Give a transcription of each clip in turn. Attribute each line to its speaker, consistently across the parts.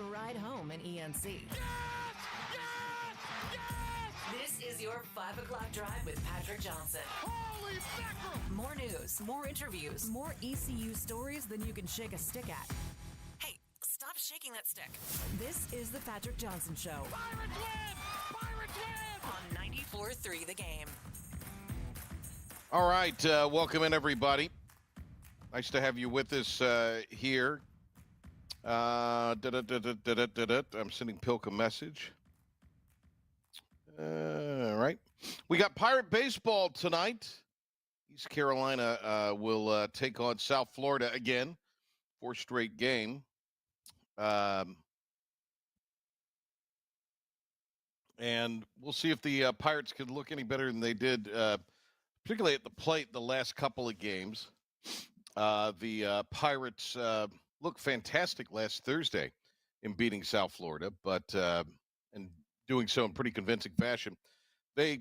Speaker 1: ride home in ENC.
Speaker 2: Yes! Yes! Yes!
Speaker 1: This is your 5 o'clock drive with Patrick Johnson.
Speaker 2: Holy mackerel!
Speaker 1: More news, more interviews, more ECU stories than you can shake a stick at. Hey, stop shaking that stick. This is the Patrick Johnson Show.
Speaker 2: Pirates win! Pirates win!
Speaker 1: On 94.3 The Game.
Speaker 3: All right, welcome in, everybody. Nice to have you with us here. I'm sending Pilk a message. All right. We got Pirate baseball tonight. East Carolina will take on South Florida again. 4th straight game. And we'll see if the Pirates could look any better than they did, particularly at the plate the last couple of games. The Pirates looked fantastic last Thursday in beating South Florida, but and doing so in pretty convincing fashion. They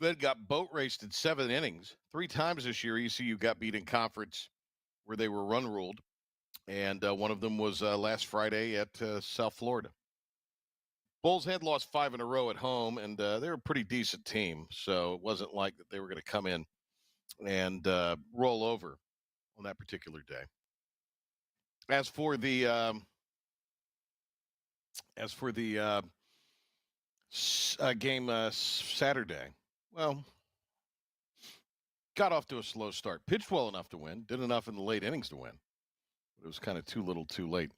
Speaker 3: then got boat raced in 7 innings. 3 times this year, ECU got beat in conference where they were run ruled, and one of them was last Friday at South Florida. Bulls had lost 5 in a row at home, and they're a pretty decent team, so it wasn't like that they were going to come in and roll over on that particular day. As for the game Saturday, well, got off to a slow start. Pitched well enough to win. Did enough in the late innings to win. But it was kind of too little too late.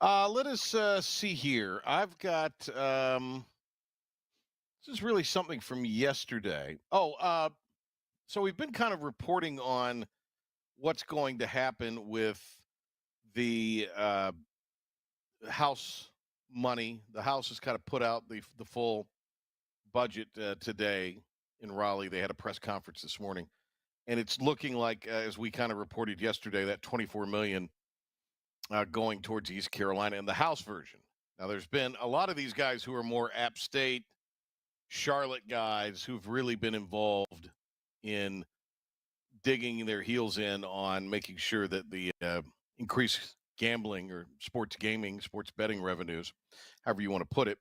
Speaker 3: Let us see here. I've got this is really something from yesterday. So we've been kind of reporting on what's going to happen with the House money. The House has kind of put out the full budget today in Raleigh. They had a press conference this morning, and it's looking like, as we kind of reported yesterday, that $24 million going towards East Carolina in the House version. Now, there's been a lot of these guys who are more App State, Charlotte guys who've really been involved in digging their heels in on making sure that the increased gambling or sports gaming, sports betting revenues, however you want to put it,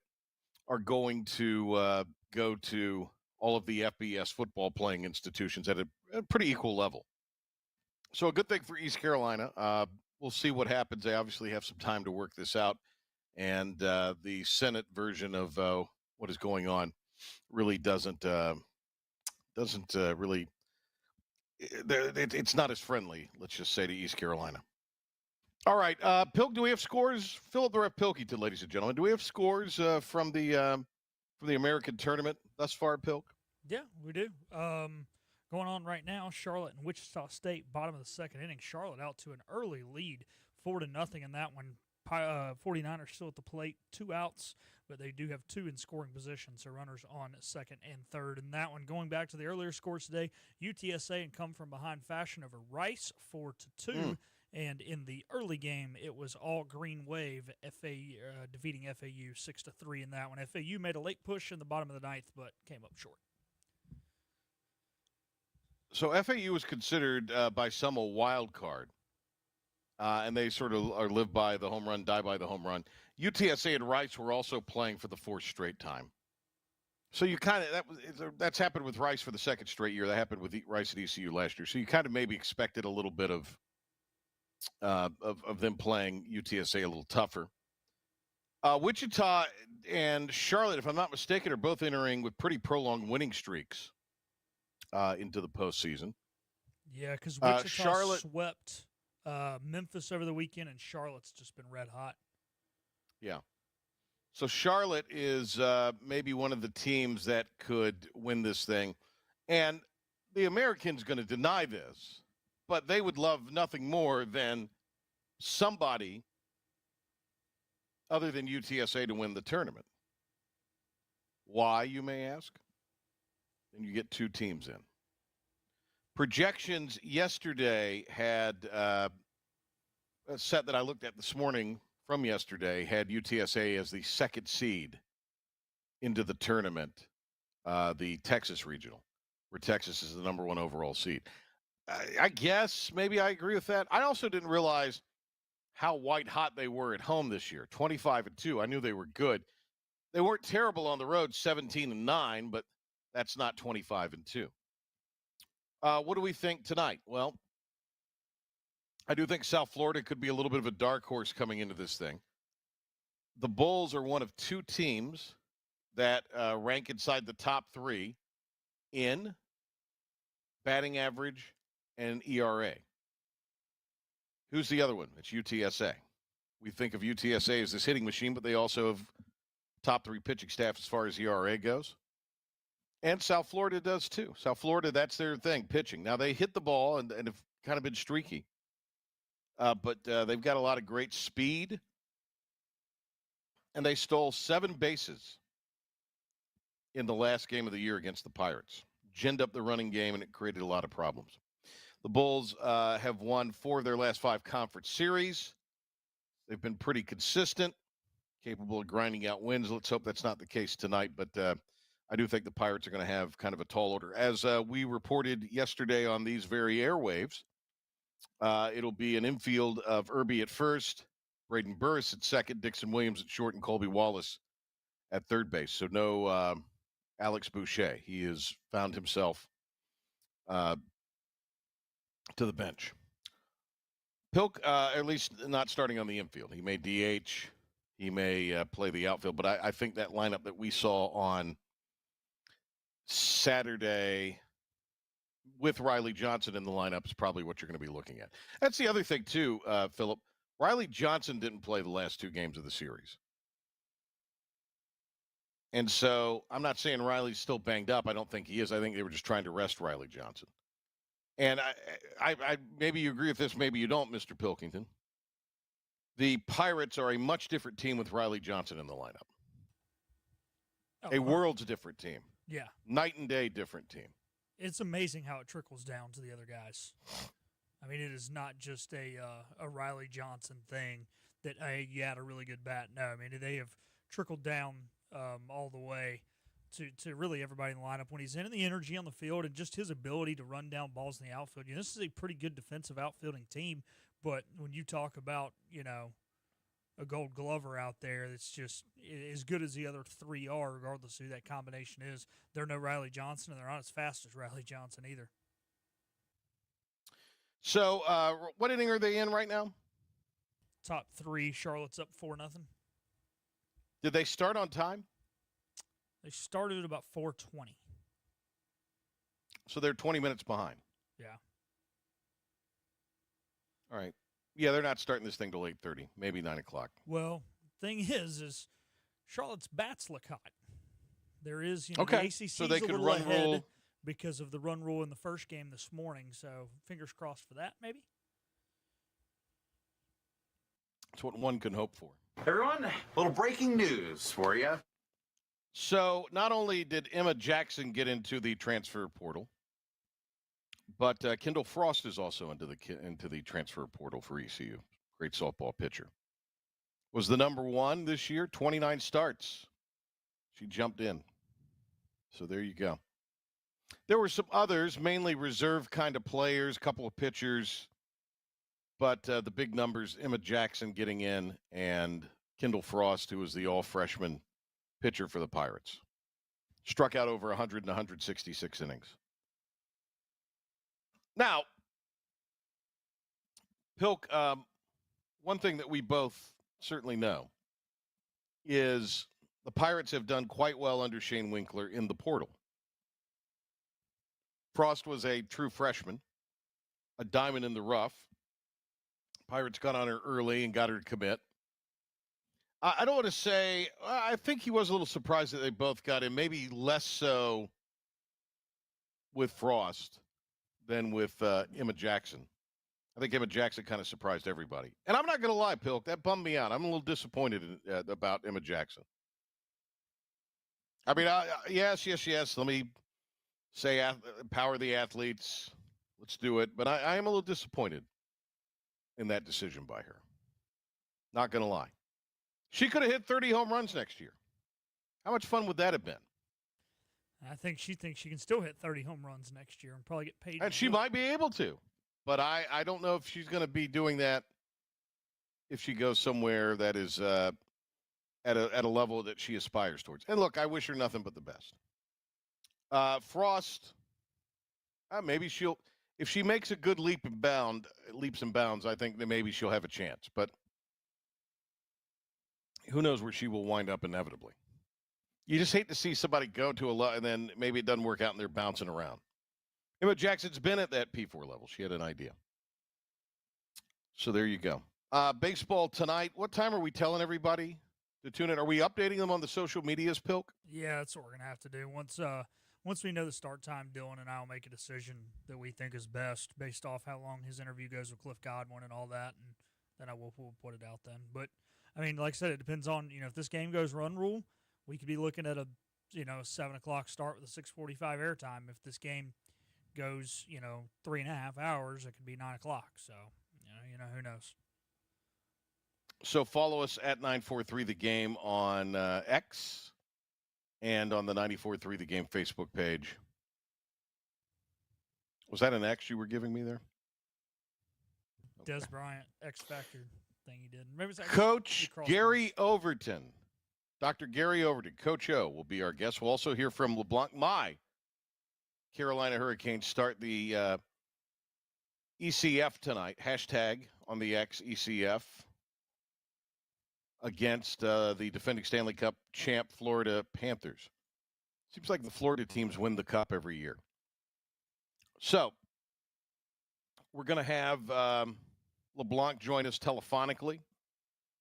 Speaker 3: are going to go to all of the FBS football playing institutions at a pretty equal level. So a good thing for East Carolina. We'll see what happens. They obviously have some time to work this out. And the Senate version of what is going on really doesn't really – it's not as friendly, let's just say, to East Carolina. All right, Pilk, do we have scores? Philip the Ref Pilkington, ladies and gentlemen. Do we have scores from the American tournament thus far, Pilk?
Speaker 4: Yeah, we do. Going on right now, Charlotte and Wichita State, bottom of the 2nd inning. Charlotte out to an early lead, 4-0 in that one. 49ers still at the plate, 2 outs, but they do have 2 in scoring position, so runners on 2nd and 3rd. And that one, going back to the earlier scores today, UTSA and come from behind fashion over Rice, 4-2. And in the early game, it was all Green Wave, defeating FAU 6-3 in that one. FAU made a late push in the bottom of the 9th, but came up short.
Speaker 3: So FAU is considered by some a wild card, and they sort of are live by the home run, die by the home run. UTSA and Rice were also playing for the 4th straight time. So you kind of that's happened with Rice for the 2nd straight year. That happened with Rice at ECU last year. So you kind of maybe expected a little bit of them playing UTSA a little tougher. Wichita and Charlotte, if I'm not mistaken, are both entering with pretty prolonged winning streaks into the postseason.
Speaker 4: Yeah, because Wichita
Speaker 3: Charlotte
Speaker 4: swept Memphis over the weekend, and Charlotte's just been red hot.
Speaker 3: Yeah. So Charlotte is maybe one of the teams that could win this thing. And the Americans going to deny this, but they would love nothing more than somebody other than UTSA to win the tournament. Why, you may ask? Then you get 2 teams in. Projections yesterday had a set that I looked at this morning from yesterday had UTSA as the 2nd seed into the tournament, the Texas regional, where Texas is the number 1 overall seed. I guess maybe I agree with that. I also didn't realize how white hot they were at home this year. 25-2. I knew they were good. They weren't terrible on the road, 17-9, but that's not 25-2. What do we think tonight? Well, I do think South Florida could be a little bit of a dark horse coming into this thing. The Bulls are one of two teams that rank inside the top three in batting average and ERA. Who's the other one? It's UTSA. We think of UTSA as this hitting machine, but they also have top three pitching staff as far as ERA goes. And South Florida does too. South Florida, that's their thing, pitching. Now, they hit the ball and have kind of been streaky. But they've got a lot of great speed. And they stole 7 bases in the last game of the year against the Pirates. Ginned up the running game, and it created a lot of problems. The Bulls have won 4 of their last 5 conference series. They've been pretty consistent, capable of grinding out wins. Let's hope that's not the case tonight, but I do think the Pirates are going to have kind of a tall order. As we reported yesterday on these very airwaves, it'll be an infield of Irby at first, Braden Burris at second, Dixon Williams at short, and Colby Wallace at third base. So no Alex Boucher. He has found himself to the bench. Pilk, at least not starting on the infield. He may DH. He may play the outfield. But I think that lineup that we saw on Saturday with Riley Johnson in the lineup is probably what you're going to be looking at. That's the other thing, too, Philip. Riley Johnson didn't play the last 2 games of the series. And so I'm not saying Riley's still banged up. I don't think he is. I think they were just trying to rest Riley Johnson. And I maybe you agree with this, maybe you don't, Mr. Pilkington. The Pirates are a much different team with Riley Johnson in the lineup.
Speaker 4: Oh,
Speaker 3: a world's different team.
Speaker 4: Yeah.
Speaker 3: Night and day different team.
Speaker 4: It's amazing how it trickles down to the other guys. I mean, it is not just a Riley Johnson thing that, hey, you had a really good bat. No, I mean, they have trickled down all the way to really everybody in the lineup when he's in, and the energy on the field and just his ability to run down balls in the outfield. You know, this is a pretty good defensive outfielding team, but when you talk about, you know, a Gold Glover out there that's just as good as the other 3 are, regardless of who that combination is, they're no Riley Johnson, and they're not as fast as Riley Johnson either.
Speaker 3: So, what inning are they in right now?
Speaker 4: Top 3, Charlotte's up 4-0.
Speaker 3: Did they start on time?
Speaker 4: They started at about 4:20.
Speaker 3: So they're 20 minutes behind.
Speaker 4: Yeah.
Speaker 3: All right. Yeah, they're not starting this thing till 8:30, maybe 9 o'clock.
Speaker 4: Well, thing is Charlotte's bats look hot. There is, you know,
Speaker 3: okay.
Speaker 4: the ACC's
Speaker 3: so they
Speaker 4: a
Speaker 3: could
Speaker 4: little
Speaker 3: run
Speaker 4: ahead
Speaker 3: rule
Speaker 4: because of the run rule in the first game this morning. So fingers crossed for that, maybe.
Speaker 3: That's what one can hope for.
Speaker 5: Everyone, a little breaking news for you.
Speaker 3: So not only did Emma Jackson get into the transfer portal, but Kendall Frost is also into the transfer portal for ECU. Great softball pitcher. Was the number 1 this year, 29 starts. She jumped in. So there you go. There were some others, mainly reserve kind of players, a couple of pitchers. But the big numbers, Emma Jackson getting in and Kendall Frost, who was the all-freshman pitcher for the Pirates. Struck out over 100 and 166 innings. Now, Pilk, one thing that we both certainly know is the Pirates have done quite well under Shane Winkler in the portal. Frost was a true freshman, a diamond in the rough. Pirates got on her early and got her to commit. I don't want to say, I think he was a little surprised that they both got in, maybe less so with Frost than with Emma Jackson. I think Emma Jackson kind of surprised everybody. And I'm not going to lie, Pilk, that bummed me out. I'm a little disappointed about Emma Jackson. I mean, yes. Let me say empower the athletes. Let's do it. But I am a little disappointed in that decision by her. Not going to lie. She could have hit 30 home runs next year. How much fun would that have been?
Speaker 4: I think she thinks she can still hit 30 home runs next year and probably get paid.
Speaker 3: And she might be able to. But I don't know if she's going to be doing that if she goes somewhere that is at a level that she aspires towards. And look, I wish her nothing but the best. Frost, maybe she'll, if she makes a good leaps and bounds, I think that maybe she'll have a chance. But who knows where she will wind up inevitably. You just hate to see somebody go to a level and then maybe it doesn't work out and they're bouncing around. Emma Jackson's been at that P4 level. She had an idea. So there you go. Baseball tonight. What time are we telling everybody to tune in? Are we updating them on the social medias, Pilk?
Speaker 4: Yeah, that's what we're going to have to do. Once we know the start time, Dylan and I will make a decision that we think is best based off how long his interview goes with Cliff Godwin and all that, and then we'll put it out then. But, I mean, like I said, it depends on, if this game goes run rule, we could be looking at a 7 o'clock start with a 6:45 airtime. If this game goes 3.5 hours, it could be 9 o'clock. So who knows.
Speaker 3: So follow us at 943 The Game on X and on the 94.3 The Game Facebook page. Was that an X you were giving me there?
Speaker 4: Okay. Des Bryant X Factor thing he did. Maybe it's
Speaker 3: Coach Gary Overton. Dr. Gary Overton, Coach O, will be our guest. We'll also hear from Lablanc. My Carolina Hurricanes start the ECF tonight. Hashtag on the X, ECF, against the defending Stanley Cup champ Florida Panthers. Seems like the Florida teams win the Cup every year. So we're going to have Lablanc join us telephonically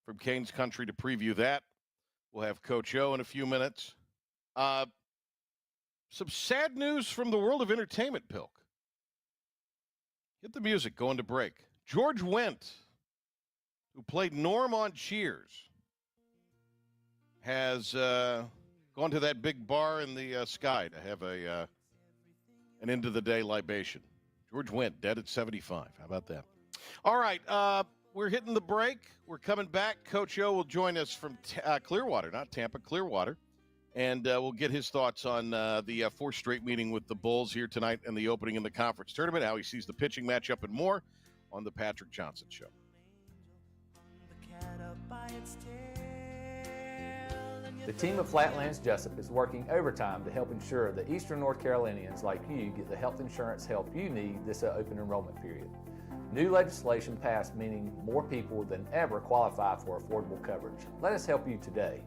Speaker 3: from Canes Country to preview that. We'll have Coach O in a few minutes. Some sad news from the world of entertainment, Pilk. Get the music going to break. George Wendt, who played Norm on Cheers, has gone to that big bar in the sky to have an end-of-the-day libation. George Wendt, dead at 75. How about that? All right, we're hitting the break. We're coming back. Coach O will join us from Clearwater, not Tampa, Clearwater. And we'll get his thoughts on the fourth straight meeting with the Bulls here tonight and the opening in the conference tournament, how he sees the pitching matchup and more on the Patrick Johnson Show.
Speaker 6: The team of Flatlands Jessup is working overtime to help ensure that Eastern North Carolinians like you get the health insurance help you need this open enrollment period. New legislation passed, meaning more people than ever qualify for affordable coverage. Let us help you today.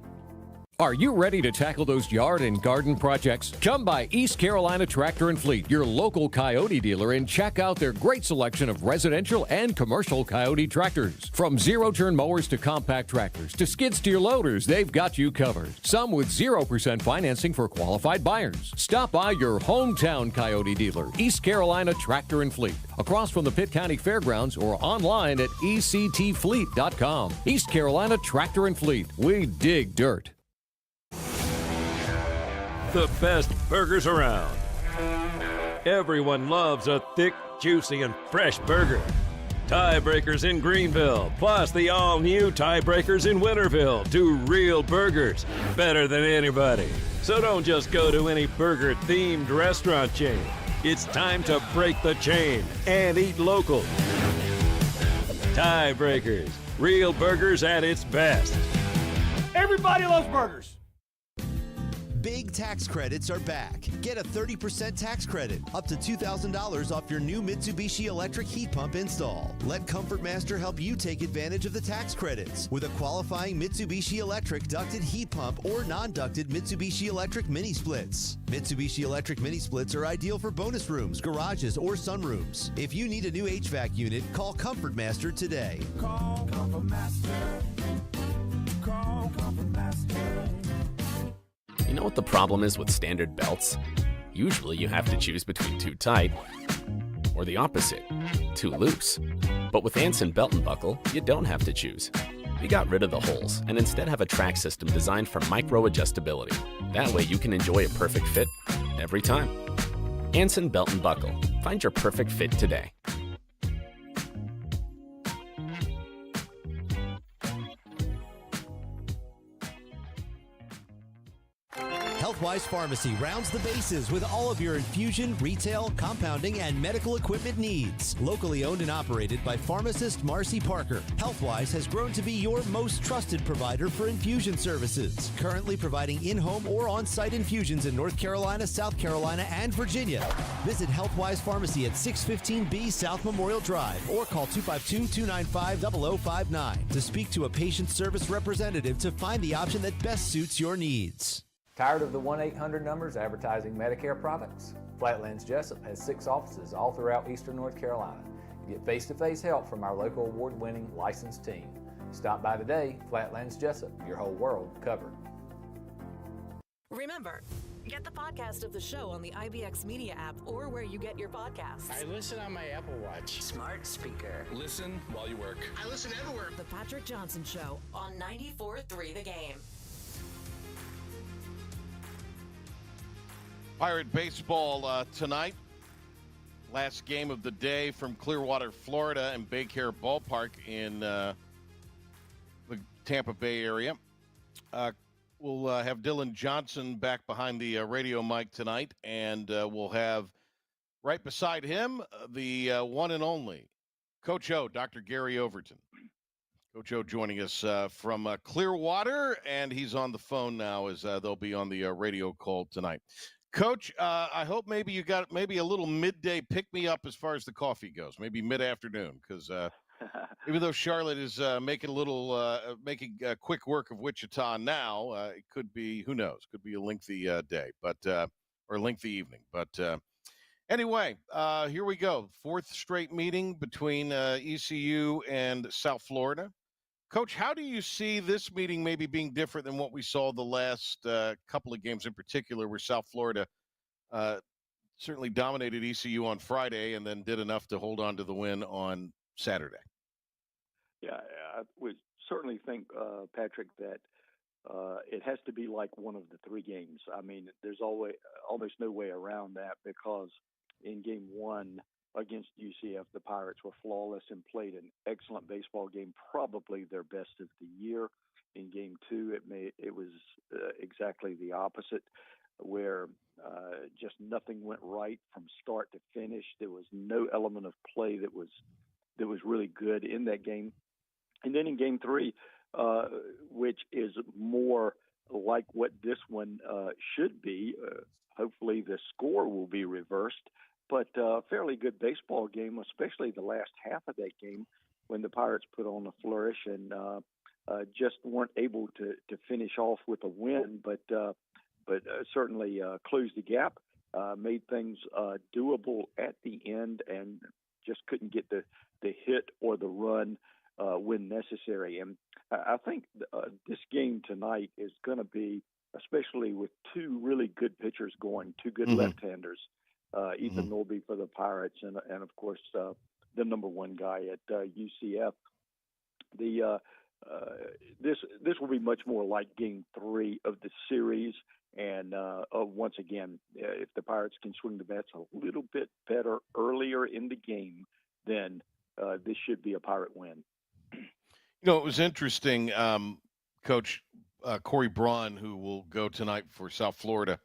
Speaker 7: Are you ready to tackle those yard and garden projects? Come by East Carolina Tractor and Fleet, your local Coyote dealer, and check out their great selection of residential and commercial Coyote tractors. From zero-turn mowers to compact tractors to skid steer loaders, they've got you covered. Some with 0% financing for qualified buyers. Stop by your hometown Coyote dealer, East Carolina Tractor and Fleet, across from the Pitt County Fairgrounds, or online at ectfleet.com. East Carolina Tractor and Fleet. We dig dirt.
Speaker 8: The best burgers around. Everyone loves a thick, juicy, and fresh burger. Tiebreakers in Greenville, plus the all-new Tiebreakers in Winterville. Do real burgers, better than anybody. So don't just go to any burger-themed restaurant chain. It's time to break the chain and eat local. Tiebreakers, real burgers at its best.
Speaker 2: Everybody loves burgers.
Speaker 9: Big tax credits are back. Get a 30% tax credit, up to $2,000 off your new Mitsubishi electric heat pump install. Let Comfort Master help you take advantage of the tax credits with a qualifying Mitsubishi electric ducted heat pump or non-ducted Mitsubishi electric mini splits. Mitsubishi electric mini splits are ideal for bonus rooms, garages, or sunrooms. If you need a new HVAC unit, call Comfort Master today.
Speaker 10: Call Comfort Master. Call Comfort Master.
Speaker 11: You know what the problem is with standard belts? Usually you have to choose between too tight or the opposite, too loose. But with Anson Belt and Buckle, you don't have to choose. We got rid of the holes and instead have a track system designed for micro adjustability. That way you can enjoy a perfect fit every time. Anson Belt and Buckle. Find your perfect fit today.
Speaker 9: Healthwise Pharmacy rounds the bases with all of your infusion, retail, compounding, and medical equipment needs. Locally owned and operated by pharmacist Marcy Parker, Healthwise has grown to be your most trusted provider for infusion services. Currently providing in-home or on-site infusions in North Carolina, South Carolina, and Virginia. Visit Healthwise Pharmacy at 615B South Memorial Drive or call 252-295-0059 to speak to a patient service representative to find the option that best suits your needs.
Speaker 6: Tired of the 1-800 numbers advertising Medicare products? Flatlands Jessup has 6 offices all throughout eastern North Carolina. Get face-to-face help from our local award-winning licensed team. Stop by today. Flatlands Jessup, your whole world covered.
Speaker 1: Remember, get the podcast of the show on the IBX Media app or where you get your podcasts.
Speaker 12: I listen on my Apple Watch.
Speaker 1: Smart speaker.
Speaker 12: Listen while you work.
Speaker 1: I listen everywhere. The Patrick Johnson Show on 94.3 The Game.
Speaker 3: Pirate baseball tonight. Last game of the day from Clearwater, Florida, and Baycare Ballpark in the Tampa Bay area. We'll have Dylan Johnson back behind the radio mic tonight, and we'll have right beside him the one and only Coach O, Dr. Gary Overton. Coach O joining us from Clearwater, and he's on the phone now as they'll be on the radio call tonight. Coach, I hope maybe you got maybe a little midday pick-me-up as far as the coffee goes, maybe mid-afternoon, because even though Charlotte is making quick work of Wichita now, it could be, who knows, could be a lengthy day, but or lengthy evening. But anyway, here we go. 4th straight meeting between ECU and South Florida. Coach, how do you see this meeting maybe being different than what we saw the last couple of games in particular, where South Florida certainly dominated ECU on Friday and then did enough to hold on to the win on Saturday?
Speaker 13: Yeah, I would certainly think, Patrick, that it has to be like one of the 3 games. I mean, there's almost no way around that, because in game 1 against UCF, the Pirates were flawless and played an excellent baseball game, probably their best of the year. In game 2, it was exactly the opposite, where just nothing went right from start to finish. There was no element of play that was really good in that game. And then in game 3, which is more like what this one should be, hopefully the score will be reversed, but fairly good baseball game, especially the last half of that game when the Pirates put on a flourish and just weren't able to finish off with a win, but certainly closed the gap, made things doable at the end, and just couldn't get the hit or the run when necessary. And I think this game tonight is going to be, especially with 2 really good pitchers going, 2 good left-handers, Ethan Norby for the Pirates, and of course the number 1 guy at UCF. This will be much more like game 3 of the series. And once again, if the Pirates can swing the bats a little bit better earlier in the game, then this should be a Pirate win.
Speaker 3: You know, it was interesting, Coach Corey Braun, who will go tonight for South Florida.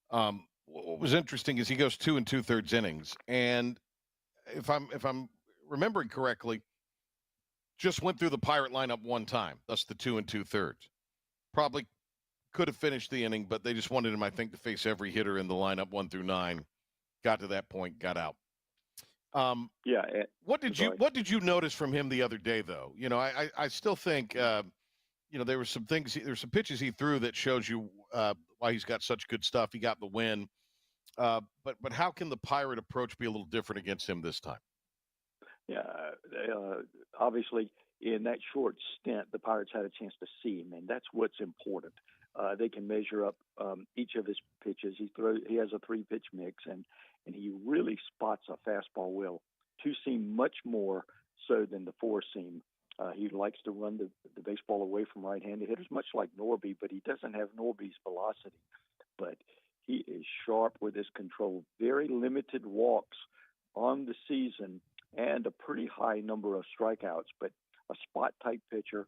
Speaker 3: What was interesting is he goes 2 2/3 innings, and if I'm remembering correctly, just went through the Pirate lineup one time. That's the 2 2/3. Probably could have finished the inning, but they just wanted him, I think, to face every hitter in the lineup 1 through 9. Got to that point, got out. What did you notice from him the other day, though? You know, I still think there were some pitches he threw that shows you why he's got such good stuff. He got the win, but how can the Pirate approach be a little different against him this time?
Speaker 13: Yeah, obviously in that short stint, the Pirates had a chance to see him, and that's what's important. They can measure up each of his pitches. He has a 3-pitch mix, and he really spots a fastball well. 2-seam much more so than the 4-seam. He likes to run the baseball away from right-handed hitters, much like Norby, but he doesn't have Norby's velocity. But he is sharp with his control. Very limited walks on the season and a pretty high number of strikeouts, but a spot-type pitcher.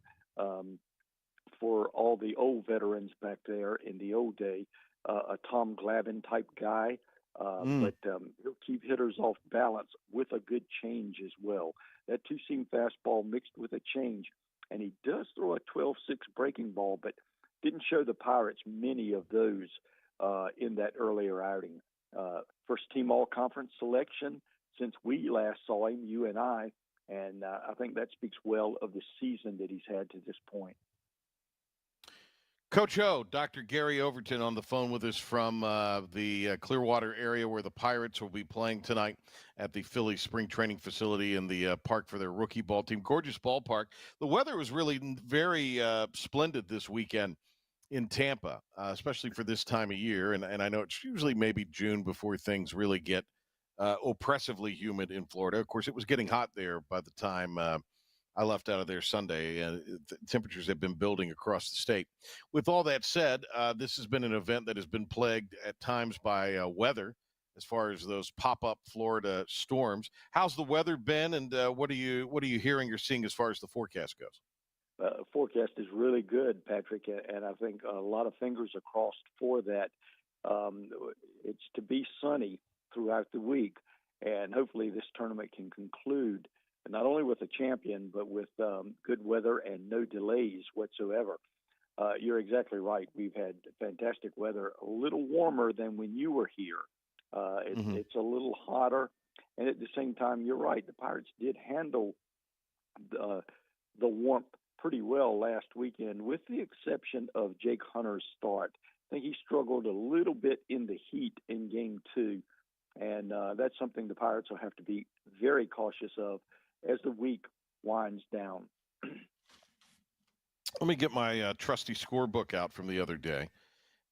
Speaker 13: For all the old veterans back there in the old day, a Tom Glavine type guy, but he'll keep hitters off balance with a good change as well. That two-seam fastball mixed with a change, and he does throw a 12-6 breaking ball, but didn't show the Pirates many of those in that earlier outing. First team all-conference selection since we last saw him, you and I think that speaks well of the season that he's had to this point.
Speaker 3: Coach O, Dr. Gary Overton on the phone with us from the Clearwater area where the Pirates will be playing tonight at the Philly spring training facility in the park for their rookie ball team. Gorgeous ballpark. The weather was really very splendid this weekend in Tampa, especially for this time of year. And I know it's usually maybe June before things really get oppressively humid in Florida. Of course, it was getting hot there by the time I left out of there Sunday, and temperatures have been building across the state. With all that said, this has been an event that has been plagued at times by weather, as far as those pop-up Florida storms. How's the weather been, and what are you hearing or seeing as far as the forecast goes?
Speaker 13: Forecast is really good, Patrick, and I think a lot of fingers are crossed for that. It's to be sunny throughout the week, and hopefully this tournament can conclude not only with a champion, but with good weather and no delays whatsoever. You're exactly right. We've had fantastic weather, a little warmer than when you were here. It's a little hotter. And at the same time, you're right. The Pirates did handle the warmth pretty well last weekend, with the exception of Jake Hunter's start. I think he struggled a little bit in the heat in Game 2. And that's something the Pirates will have to be very cautious of as the week winds down.
Speaker 3: Let me get my trusty scorebook out from the other day.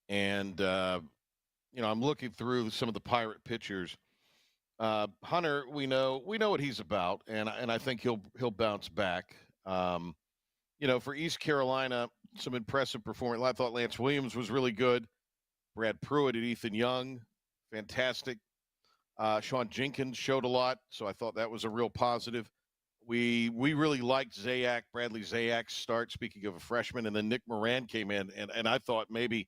Speaker 3: And, I'm looking through some of the Pirate pitchers. Hunter, we know what he's about, and I think he'll bounce back. For East Carolina, some impressive performance. I thought Lance Williams was really good. Brad Pruitt and Ethan Young, fantastic. Sean Jenkins showed a lot, so I thought that was a real positive. We really liked Bradley Zayak's start, speaking of a freshman, and then Nick Moran came in, and I thought maybe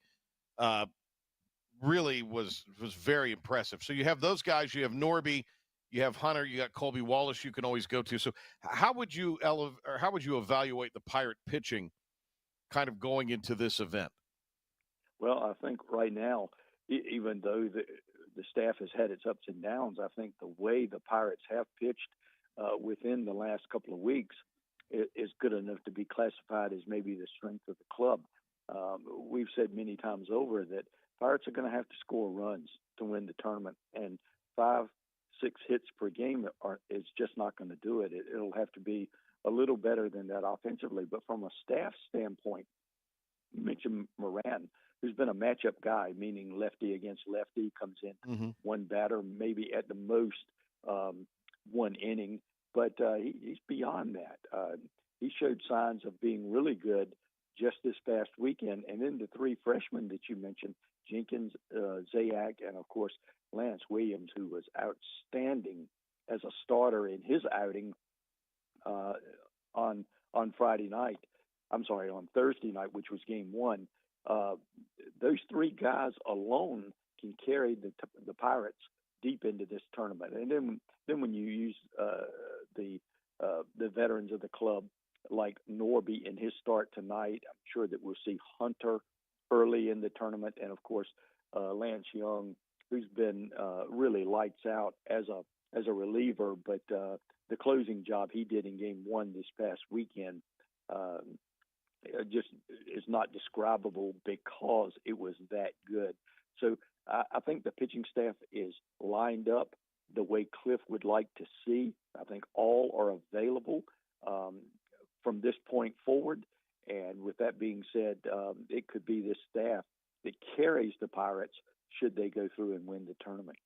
Speaker 3: really was very impressive. So you have those guys, you have Norby, you have Hunter, you got Colby Wallace you can always go to. So how would you evaluate the Pirate pitching kind of going into this event?
Speaker 13: Well, I think right now, even though the staff has had its ups and downs, I think the way the Pirates have pitched within the last couple of weeks is good enough to be classified as maybe the strength of the club. We've said many times over that Pirates are going to have to score runs to win the tournament, and 5-6 hits per game is just not going to do it. It'll have to be a little better than that offensively. But from a staff standpoint, you mentioned Moran, who's been a matchup guy, meaning lefty against lefty, comes in one batter, maybe at the most one inning, but he's beyond that. He showed signs of being really good just this past weekend. And then the three freshmen that you mentioned, Jenkins, Zayak, and of course Lance Williams, who was outstanding as a starter in his outing on Thursday night, which was Game 1. Those three guys alone can carry the Pirates deep into this tournament. And then when you use the veterans of the club like Norby in his start tonight, I'm sure that we'll see Hunter early in the tournament, and of course Lance Young, who's been really lights out as a reliever, but the closing job he did in Game 1 this past weekend just is not describable because it was that good. So I think the pitching staff is lined up the way Cliff would like to see. I think all are available from this point forward. And with that being said, it could be this staff that carries the Pirates should they go through and win the tournament.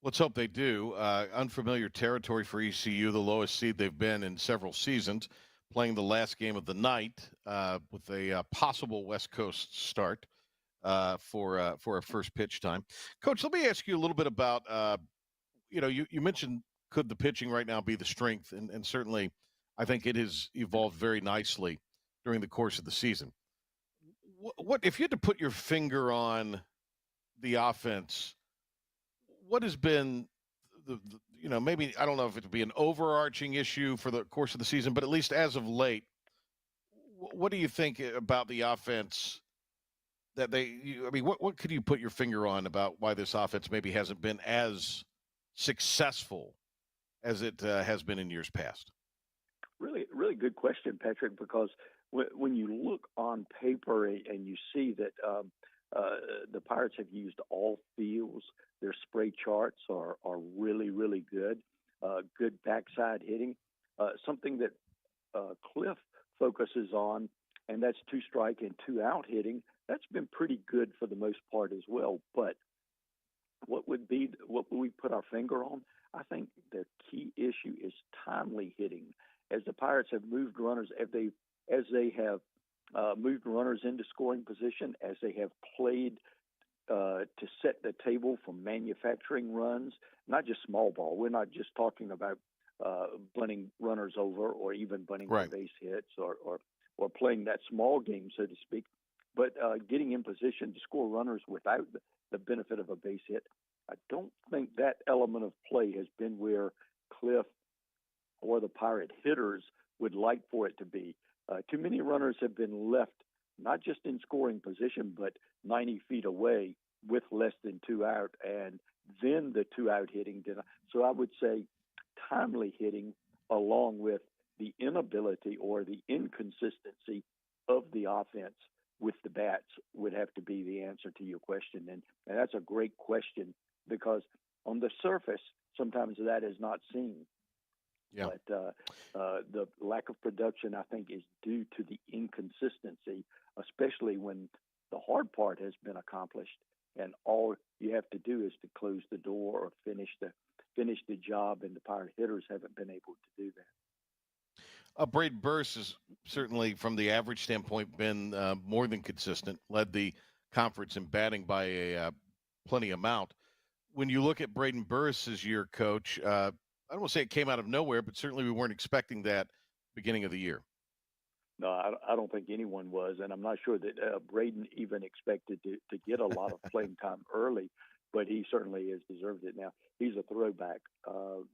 Speaker 3: Let's hope they do. Unfamiliar territory for ECU, the lowest seed they've been in several seasons, playing the last game of the night with a possible West Coast start for a first pitch time. Coach, let me ask you a little bit about, you mentioned could the pitching right now be the strength, and certainly I think it has evolved very nicely during the course of the season. What if you had to put your finger on the offense? What has been maybe I don't know if it would be an overarching issue for the course of the season, but at least as of late, what do you think about the offense that what could you put your finger on about why this offense maybe hasn't been as successful as it has been in years past?
Speaker 13: Really, really good question, Patrick, because when you look on paper and you see that the Pirates have used all fields, their spray charts are really, really good, good backside hitting, something that Cliff focuses on, and that's 2-strike and 2-out hitting. That's been pretty good for the most part as well. But what would we put our finger on? I think the key issue is timely hitting. As the Pirates have moved runners, as they have moved runners into scoring position, as they have played to set the table for manufacturing runs, not just small ball. We're not just talking about bunting runners over or even bunting for base hits or playing that small game, so to speak, but getting in position to score runners without the benefit of a base hit. I don't think that element of play has been where Cliff or the Pirate hitters would like for it to be. Too many runners have been left not just in scoring position, but 90 feet away with less than 2 out, and then the 2-out hitting. So I would say timely hitting, along with the inability or the inconsistency of the offense with the bats, would have to be the answer to your question. And that's a great question, because on the surface, sometimes that is not seen.
Speaker 3: Yeah.
Speaker 13: But the lack of production, I think, is due to the inconsistency, especially when the hard part has been accomplished, and all you have to do is to close the door or finish the job, and the Pirate hitters haven't been able to do that.
Speaker 3: Braden Burse has certainly, from the average standpoint, been more than consistent, led the conference in batting by a plenty amount. When you look at Braden Burse as your coach, I don't want to say it came out of nowhere, but certainly we weren't expecting that beginning of the year.
Speaker 13: No, I don't think anyone was, and I'm not sure that Braden even expected to get a lot of playing time early, but he certainly has deserved it now. He's a throwback,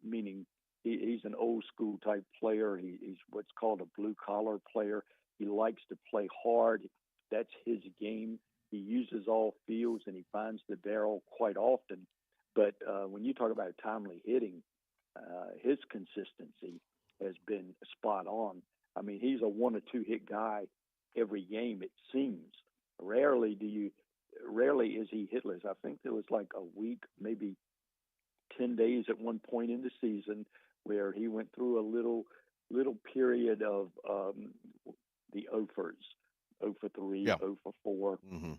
Speaker 13: meaning he's an old school type player. He's what's called a blue collar player. He likes to play hard. That's his game. He uses all fields, and he finds the barrel quite often. But when you talk about timely hitting, his consistency has been spot on. I mean, he's a 1 or 2 hit guy every game, it seems. Rarely is he hitless. I think there was like a week, maybe 10 days at one point in the season where he went through a little period of the 0-fers, 0 for 3, 0 for 4.
Speaker 3: Mm-hmm.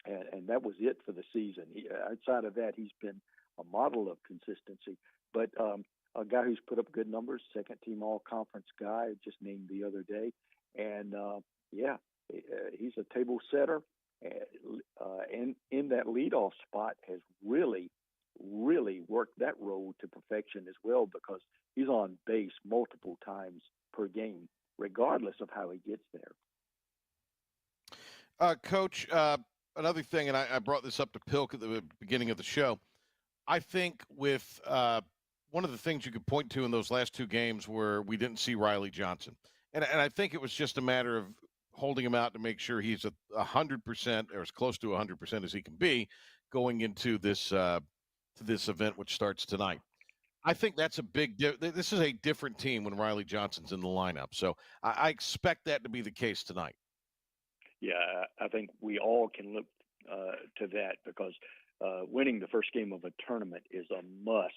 Speaker 13: And that was it for the season. Outside of that, he's been a model of consistency. But a guy who's put up good numbers, second-team all-conference guy, just named the other day. And, he's a table setter. And in that leadoff spot has really, really worked that role to perfection as well, because he's on base multiple times per game, regardless of how he gets there.
Speaker 3: Coach, another thing, and I brought this up to Pilk at the beginning of the show, I think with one of the things you could point to in those last 2 games where we didn't see Riley Johnson. And I think it was just a matter of holding him out to make sure he's 100% or as close to 100% as he can be going into this event, which starts tonight. I think that's a big this is a different team when Riley Johnson's in the lineup. So I expect that to be the case tonight.
Speaker 13: Yeah, I think we all can look to that, because winning the first game of a tournament is a must.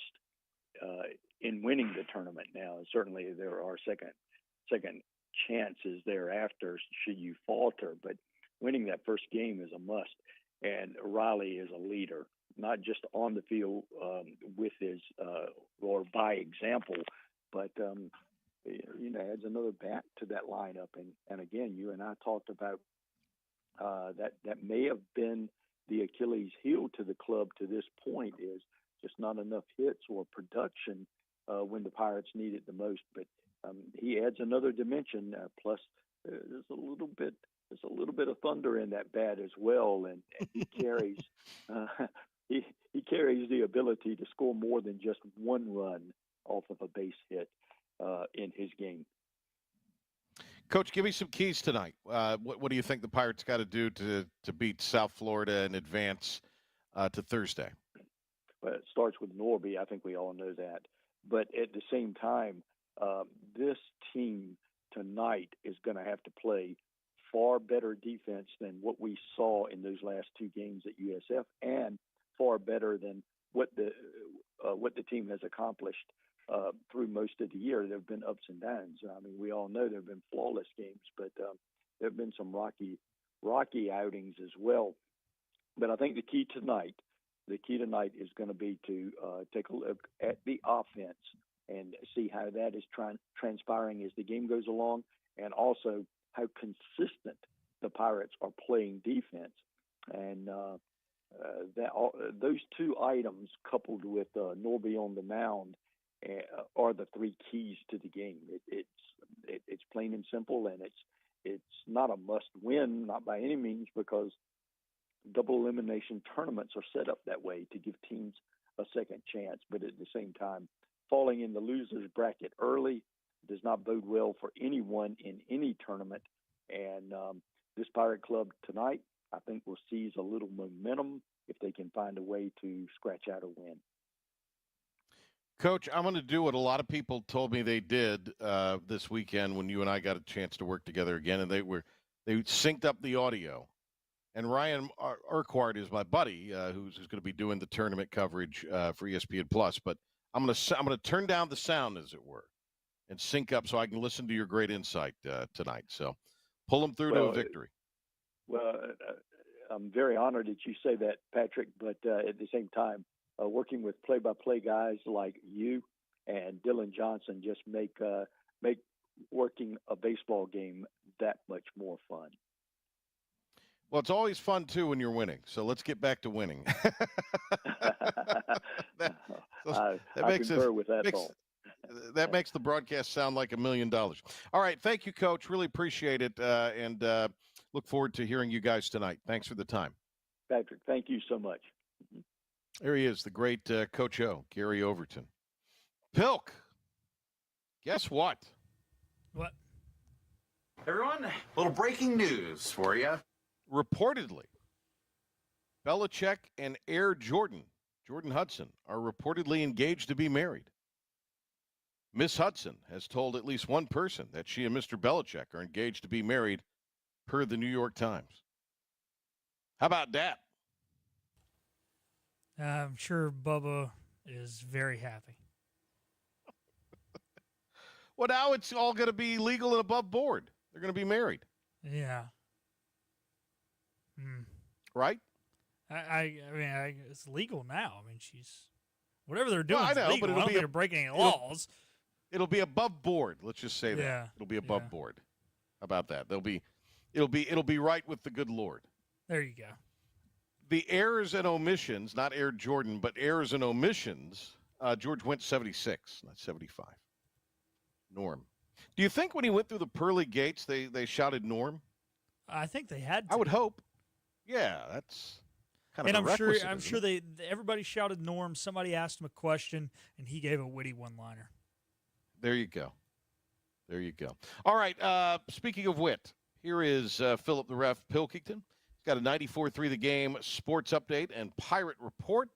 Speaker 13: In winning the tournament now, certainly there are second chances thereafter should you falter, but winning that first game is a must. And Riley is a leader, not just on the field with his or by example, but adds another bat to that lineup. And again, you and I talked about that may have been the Achilles heel to the club to this point, is just not enough hits or production when the Pirates need it the most. But he adds another dimension. Plus, there's a little bit there's a little bit of thunder in that bat as well, and he carries he carries the ability to score more than just one run off of a base hit in his game.
Speaker 3: Coach, give me some keys tonight. What do you think the Pirates got to do to beat South Florida and advance to Thursday?
Speaker 13: Well, it starts with Norby. I think we all know that. But at the same time, this team tonight is going to have to play far better defense than what we saw in those last two games at USF, and far better than what the team has accomplished through most of the year. There have been ups and downs. I mean, we all know there have been flawless games, but there have been some rocky outings as well. But I think the key tonight is going to be to take a look at the offense and see how that is transpiring as the game goes along, and also how consistent the Pirates are playing defense. And those two items, coupled with Norby on the mound, are the three keys to the game. It's plain and simple, and it's not a must-win, not by any means, because double elimination tournaments are set up that way to give teams a second chance. But at the same time, falling in the loser's bracket early does not bode well for anyone in any tournament. And this Pirate Club tonight, I think, will seize a little momentum if they can find a way to scratch out a win.
Speaker 3: Coach, I'm going to do what a lot of people told me they did this weekend when you and I got a chance to work together again, and they synced up the audio. And Ryan Urquhart is my buddy, who's going to be doing the tournament coverage for ESPN Plus. But I'm going to turn down the sound, as it were, and sync up so I can listen to your great insight tonight. So pull them through to a victory.
Speaker 13: Well, I'm very honored that you say that, Patrick. But at the same time, working with play-by-play guys like you and Dylan Johnson just make working a baseball game that much more fun.
Speaker 3: Well, it's always fun, too, when you're winning. So let's get back to winning.
Speaker 13: I concur with that thought.
Speaker 3: That makes the broadcast sound like $1 million. All right. Thank you, Coach. Really appreciate it, and look forward to hearing you guys tonight. Thanks for the time.
Speaker 13: Patrick, thank you so much.
Speaker 3: There he is, the great Coach O, Gary Overton. Pilk, guess what?
Speaker 4: What?
Speaker 5: Everyone, a little breaking news for you.
Speaker 3: Reportedly, Belichick and Air Jordan Hudson, are reportedly engaged to be married. Miss Hudson has told at least one person that she and Mr. Belichick are engaged to be married, per the New York Times. How about that?
Speaker 4: I'm sure Bubba is very happy.
Speaker 3: Well, now it's all going to be legal and above board. They're going to be married.
Speaker 4: Yeah.
Speaker 3: Right?
Speaker 4: I mean, it's legal now. I mean, whatever they're doing is
Speaker 3: legal.
Speaker 4: But I don't think they're breaking any laws.
Speaker 3: It'll be above board. Let's just say that.
Speaker 4: Yeah.
Speaker 3: It'll be above board. How about that? It'll be right with the good Lord.
Speaker 4: There you go.
Speaker 3: The errors and omissions, not Air Jordan, but errors and omissions, George went 76, not 75. Norm. Do you think when he went through the pearly gates, they shouted Norm?
Speaker 4: I think they had to.
Speaker 3: I would hope. Yeah, that's kind of
Speaker 4: and I'm sure
Speaker 3: they
Speaker 4: everybody shouted Norm. Somebody asked him a question, and he gave a witty one-liner.
Speaker 3: There you go. All right, speaking of wit, here is Philip the Ref Pilkington. He's got a 94.3 The Game sports update and Pirate report.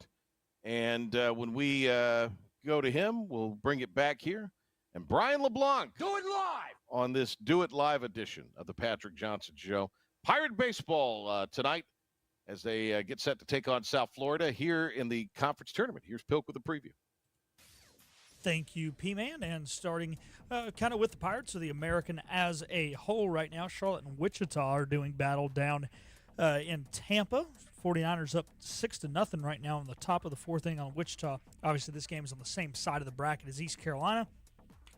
Speaker 3: And when we go to him, we'll bring it back here. And Brian LeBlanc.
Speaker 2: Do it live!
Speaker 3: On this Do It Live edition of the Patrick Johnson Show. Pirate baseball tonight as they get set to take on South Florida here in the conference tournament. Here's Pilk with a preview.
Speaker 4: Thank you, P-Man. And starting kind of with the Pirates of the American as a whole right now, Charlotte and Wichita are doing battle down in Tampa. 49ers up 6-0 right now on the top of the fourth inning on Wichita. Obviously, this game is on the same side of the bracket as East Carolina.